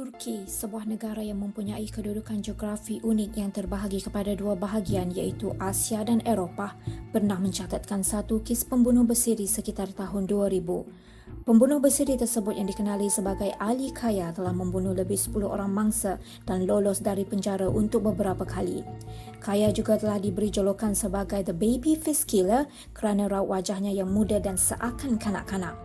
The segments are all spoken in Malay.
Turki, sebuah negara yang mempunyai kedudukan geografi unik yang terbahagi kepada dua bahagian iaitu Asia dan Eropah, pernah mencatatkan satu kes pembunuh bersiri sekitar tahun 2000. Pembunuh bersiri tersebut yang dikenali sebagai Ali Kaya telah membunuh lebih 10 orang mangsa dan lolos dari penjara untuk beberapa kali. Kaya juga telah diberi julukan sebagai The Baby Face Killer kerana raut wajahnya yang muda dan seakan kanak-kanak.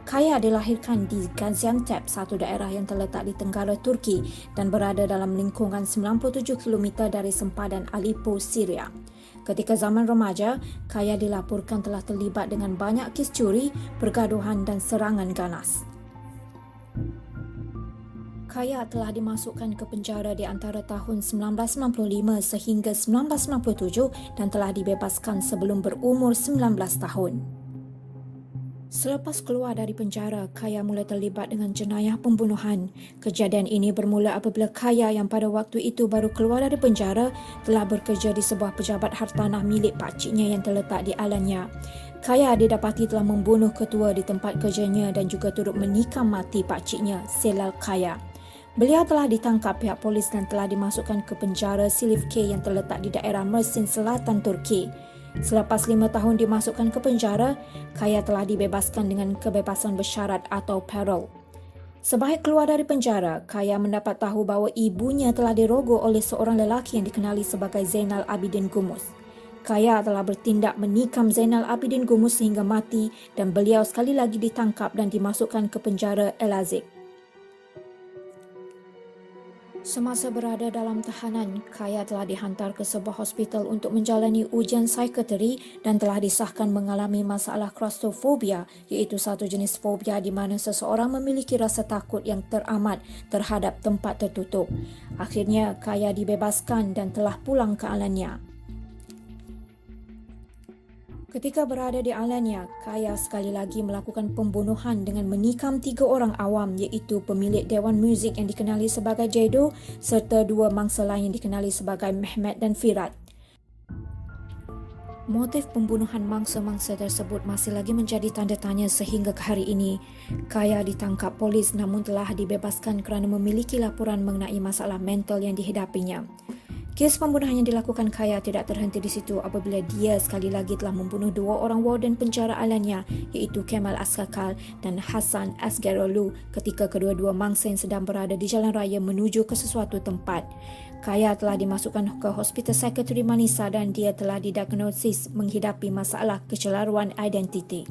Kaya dilahirkan di Gaziantep, satu daerah yang terletak di tenggara Turki dan berada dalam lingkungan 97 km dari sempadan Aleppo, Syria. Ketika zaman remaja, Kaya dilaporkan telah terlibat dengan banyak kes curi, pergaduhan dan serangan ganas. Kaya telah dimasukkan ke penjara di antara tahun 1995 sehingga 1997 dan telah dibebaskan sebelum berumur 19 tahun. Selepas keluar dari penjara, Kaya mula terlibat dengan jenayah pembunuhan. Kejadian ini bermula apabila Kaya yang pada waktu itu baru keluar dari penjara telah bekerja di sebuah pejabat hartanah milik pakciknya yang terletak di Alanya. Kaya didapati telah membunuh ketua di tempat kerjanya dan juga turut menikam mati pakciknya, Celal Kaya. Beliau telah ditangkap pihak polis dan telah dimasukkan ke penjara Silifke yang terletak di daerah Mersin Selatan, Turki. Selepas 5 tahun dimasukkan ke penjara, Kaya telah dibebaskan dengan kebebasan bersyarat atau parole. Sebaik keluar dari penjara, Kaya mendapat tahu bahawa ibunya telah dirogoh oleh seorang lelaki yang dikenali sebagai Zainal Abidin Gumus. Kaya telah bertindak menikam Zainal Abidin Gumus sehingga mati dan beliau sekali lagi ditangkap dan dimasukkan ke penjara El-Aziz. Semasa berada dalam tahanan, Kaya telah dihantar ke sebuah hospital untuk menjalani ujian psikiatri dan telah disahkan mengalami masalah claustrofobia, iaitu satu jenis fobia di mana seseorang memiliki rasa takut yang teramat terhadap tempat tertutup. Akhirnya, Kaya dibebaskan dan telah pulang ke Alanya. Ketika berada di Alanya, Kaya sekali lagi melakukan pembunuhan dengan menikam 3 orang awam iaitu pemilik Dewan Muzik yang dikenali sebagai Jaido serta 2 mangsa lain yang dikenali sebagai Mehmet dan Firat. Motif pembunuhan mangsa-mangsa tersebut masih lagi menjadi tanda tanya sehingga ke hari ini. Kaya ditangkap polis namun telah dibebaskan kerana memiliki laporan mengenai masalah mental yang dihidapinya. Kes pembunuhan yang dilakukan Kaya tidak terhenti di situ apabila dia sekali lagi telah membunuh 2 orang warden penjara Alanya iaitu Kemal Askakal dan Hasan Asgarolu ketika kedua-dua mangsa yang sedang berada di jalan raya menuju ke sesuatu tempat. Kaya telah dimasukkan ke Hospital Psikiatri Manisa dan dia telah didiagnosis menghidapi masalah kecelaruan identiti.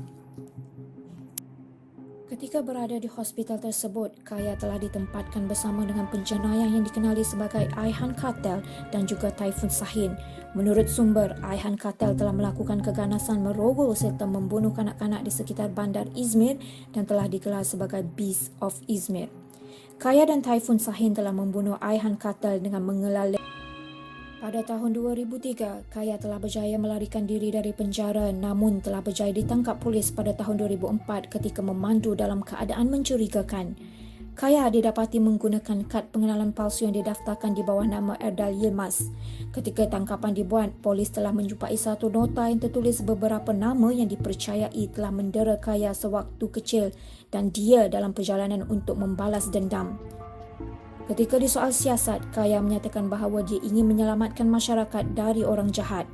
Ketika berada di hospital tersebut, Kaya telah ditempatkan bersama dengan penjenayah yang dikenali sebagai Ayhan Kartel dan juga Tayfun Sahin. Menurut sumber, Ayhan Kartel telah melakukan keganasan merogoh serta membunuh kanak-kanak di sekitar bandar Izmir dan telah digelar sebagai Beast of Izmir. Kaya dan Tayfun Sahin telah membunuh Ayhan Kartel dengan mengelar. Pada tahun 2003, Kaya telah berjaya melarikan diri dari penjara namun telah berjaya ditangkap polis pada tahun 2004 ketika memandu dalam keadaan mencurigakan. Kaya didapati menggunakan kad pengenalan palsu yang didaftarkan di bawah nama Erdal Yilmaz. Ketika tangkapan dibuat, polis telah menjumpai satu nota yang tertulis beberapa nama yang dipercayai telah mendera Kaya sewaktu kecil dan dia dalam perjalanan untuk membalas dendam. Ketika disoal siasat, Kaya menyatakan bahawa dia ingin menyelamatkan masyarakat dari orang jahat.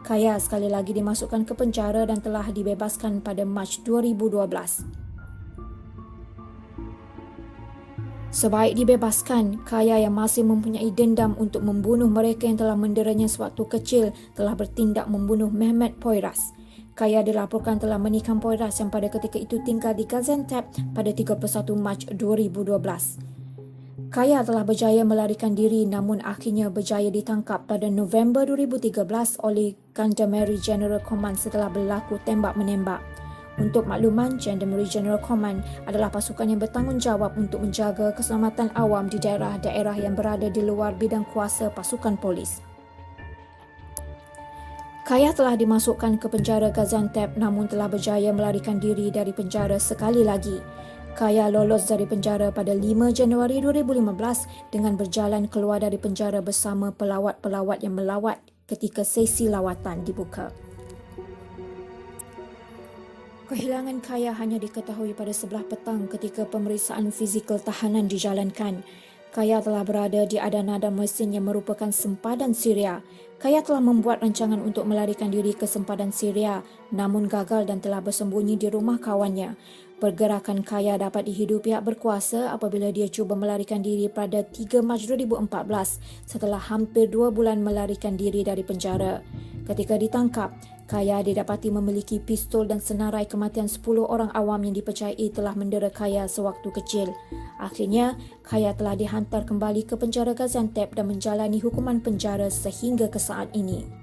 Kaya sekali lagi dimasukkan ke penjara dan telah dibebaskan pada Mac 2012. Sebaik dibebaskan, Kaya yang masih mempunyai dendam untuk membunuh mereka yang telah menderanya sewaktu kecil telah bertindak membunuh Mehmet Poyraz. Kaya dilaporkan telah menikam Poyraz yang pada ketika itu tinggal di Gaziantep pada 31 Mac 2012. Kaya telah berjaya melarikan diri namun akhirnya berjaya ditangkap pada November 2013 oleh Gendarmerie General Command setelah berlaku tembak-menembak. Untuk makluman, Gendarmerie General Command adalah pasukan yang bertanggungjawab untuk menjaga keselamatan awam di daerah-daerah yang berada di luar bidang kuasa pasukan polis. Kaya telah dimasukkan ke penjara Gaziantep namun telah berjaya melarikan diri dari penjara sekali lagi. Kaya lolos dari penjara pada 5 Januari 2015 dengan berjalan keluar dari penjara bersama pelawat-pelawat yang melawat ketika sesi lawatan dibuka. Kehilangan Kaya hanya diketahui pada sebelah petang ketika pemeriksaan fizikal tahanan dijalankan. Kaya telah berada di Adana dan Mersin yang merupakan sempadan Syria. Kaya telah membuat rancangan untuk melarikan diri ke sempadan Syria namun gagal dan telah bersembunyi di rumah kawannya. Pergerakan Kaya dapat dihidu pihak berkuasa apabila dia cuba melarikan diri pada 3 Mac 2014 setelah hampir 2 bulan melarikan diri dari penjara. Ketika ditangkap, Kaya didapati memiliki pistol dan senarai kematian 10 orang awam yang dipercayai telah mendera Kaya sewaktu kecil. Akhirnya, Kaya telah dihantar kembali ke penjara Gaziantep dan menjalani hukuman penjara sehingga ke saat ini.